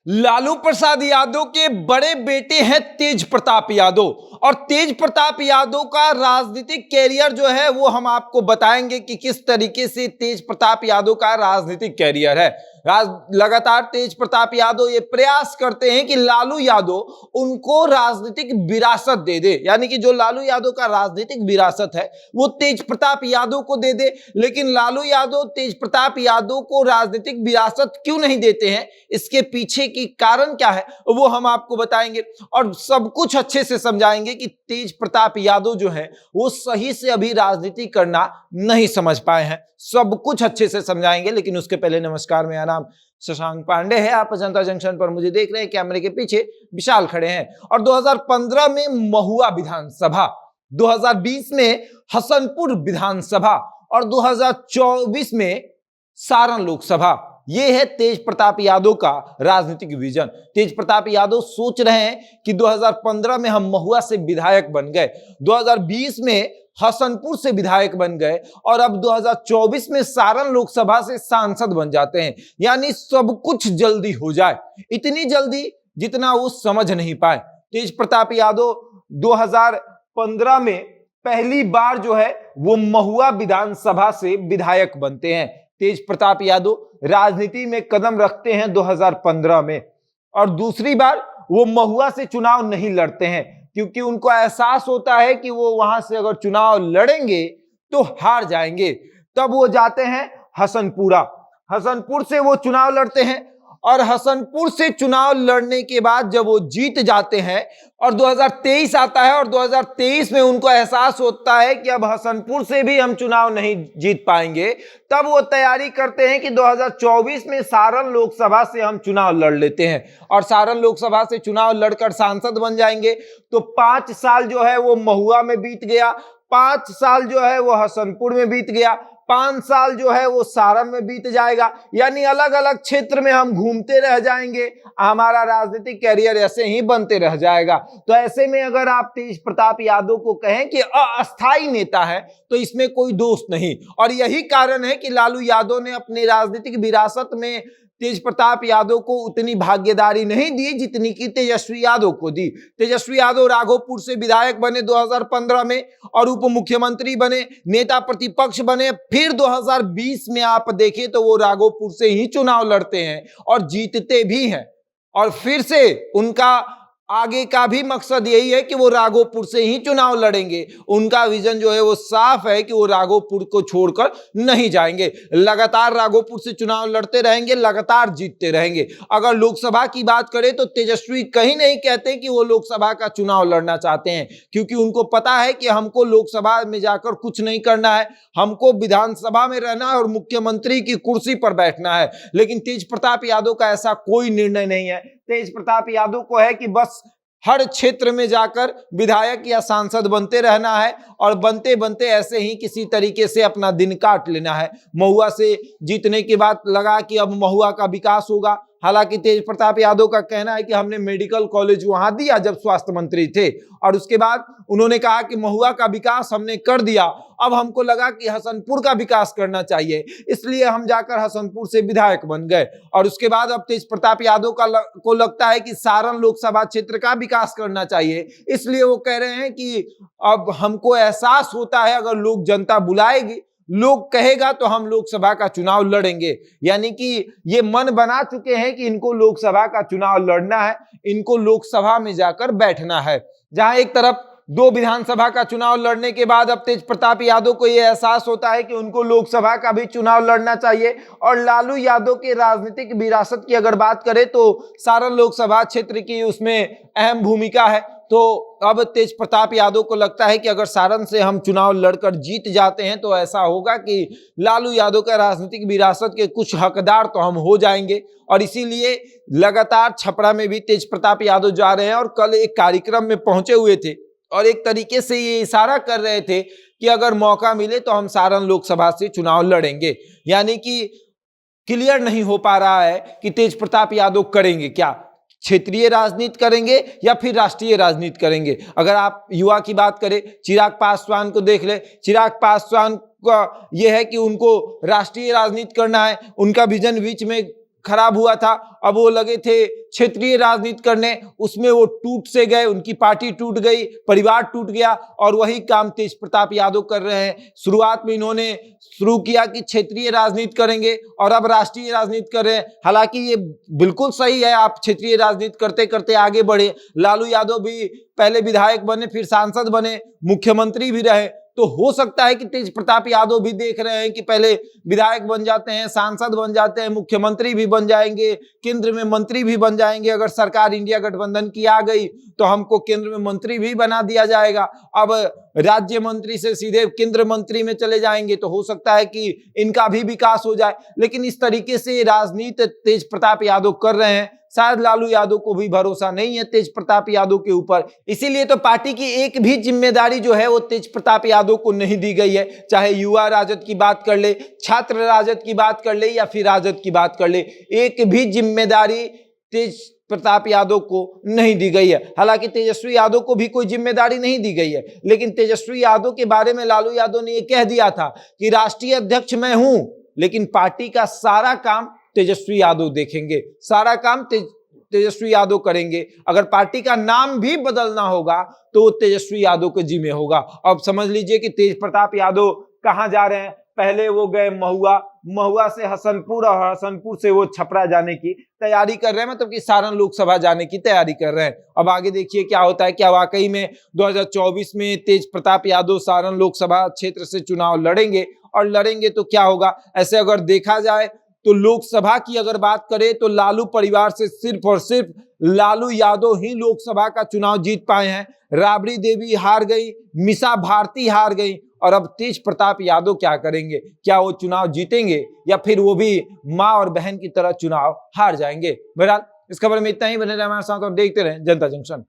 लालू प्रसाद यादव के बड़े बेटे हैं तेज प्रताप यादव, और तेज प्रताप यादव का राजनीतिक कैरियर जो है वो हम आपको बताएंगे कि किस तरीके से तेज प्रताप यादव का राजनीतिक कैरियर है। लगातार तेज प्रताप यादव ये प्रयास करते हैं कि लालू यादव उनको राजनीतिक विरासत दे दे, यानी कि जो लालू यादव का राजनीतिक विरासत है वो तेज प्रताप यादव को दे दे। लेकिन लालू यादव तेज प्रताप यादव को राजनीतिक विरासत क्यों नहीं देते हैं, इसके पीछे की कारण क्या है वो हम आपको बताएंगे और सब कुछ अच्छे से समझाएंगे कि तेज प्रताप यादव जो है वो सही से अभी राजनीति करना नहीं समझ पाए हैं। सब कुछ अच्छे से समझाएंगे, लेकिन उसके पहले नमस्कार, मेरा नाम शशांक पांडे है। आप जनता जंक्शन पर मुझे देख रहे हैं, कैमरे के पीछे विशाल खड़े हैं। और 2015 में महुआ विधानसभा, 2020 में हसनपुर विधानसभा और 2024 में सारण लोकसभा, ये है तेज प्रताप यादव का राजनीतिक विजन। तेज प्रताप यादव सोच रहे हैं कि 2015 में हम महुआ से विधायक बन गए, 2020 में हसनपुर से विधायक बन गए और अब 2024 में सारण लोकसभा से सांसद बन जाते हैं, यानी सब कुछ जल्दी हो जाए, इतनी जल्दी जितना वो समझ नहीं पाए। तेज प्रताप यादव 2015 में पहली बार जो है वो महुआ विधानसभा से विधायक बनते हैं। तेज प्रताप यादव राजनीति में कदम रखते हैं 2015 में, और दूसरी बार वो महुआ से चुनाव नहीं लड़ते हैं क्योंकि उनको एहसास होता है कि वो वहां से अगर चुनाव लड़ेंगे तो हार जाएंगे। तब वो जाते हैं हसनपुरा, हसनपुर से वो चुनाव लड़ते हैं और हसनपुर से चुनाव लड़ने के बाद जब वो जीत जाते हैं और 2023 आता है और 2023 में उनको एहसास होता है कि अब हसनपुर से भी हम चुनाव नहीं जीत पाएंगे, तब वो तैयारी करते हैं कि 2024 में सारण लोकसभा से हम चुनाव लड़ लेते हैं और सारण लोकसभा से चुनाव लड़कर सांसद बन जाएंगे। तो 5 साल जो है वो महुआ में बीत गया, 5 साल जो है वो हसनपुर में बीत गया, 5 साल जो है वो सारण में बीत जाएगा, यानी अलग अलग क्षेत्र में हम घूमते रह जाएंगे, हमारा राजनीतिक कैरियर ऐसे ही बनते रह जाएगा। तो ऐसे में अगर आप तेज प्रताप यादव को कहें कि अस्थायी नेता है तो इसमें कोई दोष नहीं, और यही कारण है कि लालू यादव ने अपने राजनीतिक विरासत में तेज प्रताप यादव को उतनी भागीदारी नहीं दी जितनी कि तेजस्वी यादव को दी। तेजस्वी यादव राघोपुर से विधायक बने 2015 में और उप मुख्यमंत्री बने, नेता प्रतिपक्ष बने। फिर 2020 में आप देखें तो वो राघोपुर से ही चुनाव लड़ते हैं और जीतते भी हैं, और फिर से उनका आगे का भी मकसद यही है कि वो राघोपुर से ही चुनाव लड़ेंगे। उनका विजन जो है वो साफ है कि वो राघोपुर को छोड़कर नहीं जाएंगे, लगातार राघोपुर से चुनाव लड़ते रहेंगे, लगातार जीतते रहेंगे। अगर लोकसभा की बात करें तो तेजस्वी कहीं नहीं कहते कि वो लोकसभा का चुनाव लड़ना चाहते हैं, क्योंकि उनको पता है कि हमको लोकसभा में जाकर कुछ नहीं करना है, हमको विधानसभा में रहना है और मुख्यमंत्री की कुर्सी पर बैठना है। लेकिन तेज प्रताप यादव का ऐसा कोई निर्णय नहीं है। तेज प्रताप यादव को है कि बस हर क्षेत्र में जाकर विधायक या सांसद बनते रहना है और बनते बनते ऐसे ही किसी तरीके से अपना दिन काट लेना है। महुआ से जीतने के बाद लगा कि अब महुआ का विकास होगा। हालांकि तेज प्रताप यादव का कहना है कि हमने मेडिकल कॉलेज वहां दिया जब स्वास्थ्य मंत्री थे, और उसके बाद उन्होंने कहा कि महुआ का विकास हमने कर दिया, अब हमको लगा कि हसनपुर का विकास करना चाहिए, इसलिए हम जाकर हसनपुर से विधायक बन गए। और उसके बाद अब तेज प्रताप यादव को लगता है कि सारण लोकसभा क्षेत्र का विकास करना चाहिए, इसलिए वो कह रहे हैं कि अब हमको एहसास होता है अगर लोग जनता बुलाएगी, लोग कहेगा तो हम लोकसभा का चुनाव लड़ेंगे। यानी कि ये मन बना चुके हैं कि इनको लोकसभा का चुनाव लड़ना है, इनको लोकसभा में जाकर बैठना है। जहां एक तरफ 2 विधानसभा का चुनाव लड़ने के बाद अब तेज प्रताप यादव को यह एहसास होता है कि उनको लोकसभा का भी चुनाव लड़ना चाहिए। और लालू यादव के राजनीतिक विरासत की अगर बात करें तो सारण लोकसभा क्षेत्र की उसमें अहम भूमिका है। तो अब तेज प्रताप यादव को लगता है कि अगर सारण से हम चुनाव लड़कर जीत जाते हैं तो ऐसा होगा कि लालू यादव का राजनीतिक विरासत के कुछ हकदार तो हम हो जाएंगे, और इसीलिए लगातार छपरा में भी तेज प्रताप यादव जा रहे हैं और कल एक कार्यक्रम में पहुंचे हुए थे और एक तरीके से ये इशारा कर रहे थे कि अगर मौका मिले तो हम सारण लोकसभा से चुनाव लड़ेंगे। यानी कि क्लियर नहीं हो पा रहा है कि तेज प्रताप यादव करेंगे क्या, क्षेत्रीय राजनीति करेंगे या फिर राष्ट्रीय राजनीति करेंगे। अगर आप युवा की बात करें, चिराग पासवान को देख ले, चिराग पासवान का यह है कि उनको राष्ट्रीय राजनीति करना है, उनका विजन बीच में खराब हुआ था, अब वो लगे थे क्षेत्रीय राजनीति करने, उसमें वो टूट से गए, उनकी पार्टी टूट गई, परिवार टूट गया और वही काम तेज प्रताप यादव कर रहे हैं। शुरुआत में इन्होंने शुरू किया कि क्षेत्रीय राजनीति करेंगे और अब राष्ट्रीय राजनीति कर रहे हैं। हालांकि ये बिल्कुल सही है, आप क्षेत्रीय राजनीति करते करते आगे बढ़े। लालू यादव भी पहले विधायक बने, फिर सांसद बने, मुख्यमंत्री भी रहे, तो हो सकता है कि तेज प्रताप यादव भी देख रहे हैं कि पहले विधायक बन जाते हैं, सांसद बन जाते हैं, मुख्यमंत्री भी बन जाएंगे, केंद्र में मंत्री भी बन जाएंगे। अगर सरकार इंडिया गठबंधन की आ गई तो हमको केंद्र में मंत्री भी बना दिया जाएगा। अब राज्य मंत्री से सीधे केंद्र मंत्री में चले जाएंगे तो हो सकता है कि इनका भी विकास हो जाए। लेकिन इस तरीके से राजनीति तेज प्रताप यादव कर रहे हैं। शायद लालू यादव को भी भरोसा नहीं है तेज प्रताप यादव के ऊपर, इसीलिए तो पार्टी की एक भी जिम्मेदारी जो है वो तेज प्रताप यादव को नहीं दी गई है। चाहे युवा राजद की बात कर ले, छात्र राजद की बात कर ले या फिर राजद की बात कर ले, एक भी जिम्मेदारी तेज प्रताप यादव को नहीं दी गई है। हालांकि तेजस्वी यादव को भी कोई जिम्मेदारी नहीं दी गई है, लेकिन तेजस्वी यादव के बारे में लालू यादव ने यह कह दिया था कि राष्ट्रीय अध्यक्ष मैं हूं, लेकिन पार्टी का सारा काम तेजस्वी यादव देखेंगे, सारा काम तेजस्वी यादव करेंगे। अगर पार्टी का नाम भी बदलना होगा तो तेजस्वी यादव के जिम्मे होगा। अब समझ लीजिए कि तेज प्रताप यादव कहां जा रहे हैं। पहले वो गए महुआ, महुआ से हसनपुर और हसनपुर से वो छपरा जाने की तैयारी कर रहे हैं, मतलब कि सारण लोकसभा जाने की तैयारी कर रहे हैं। अब आगे देखिए क्या होता है। क्या वाकई में 2024 में तेज प्रताप यादव सारण लोकसभा क्षेत्र से चुनाव लड़ेंगे? और लड़ेंगे तो क्या होगा? ऐसे अगर देखा जाए तो लोकसभा की अगर बात करें तो लालू परिवार से सिर्फ और सिर्फ लालू यादव ही लोकसभा का चुनाव जीत पाए हैं। राबड़ी देवी हार गई, मीसा भारती हार गई, और अब तेज प्रताप यादव क्या करेंगे? क्या वो चुनाव जीतेंगे या फिर वो भी मां और बहन की तरह चुनाव हार जाएंगे? बहरहाल इस खबर में इतना ही। बने रहे हमारे साथ और देखते रहें जनता जंक्शन।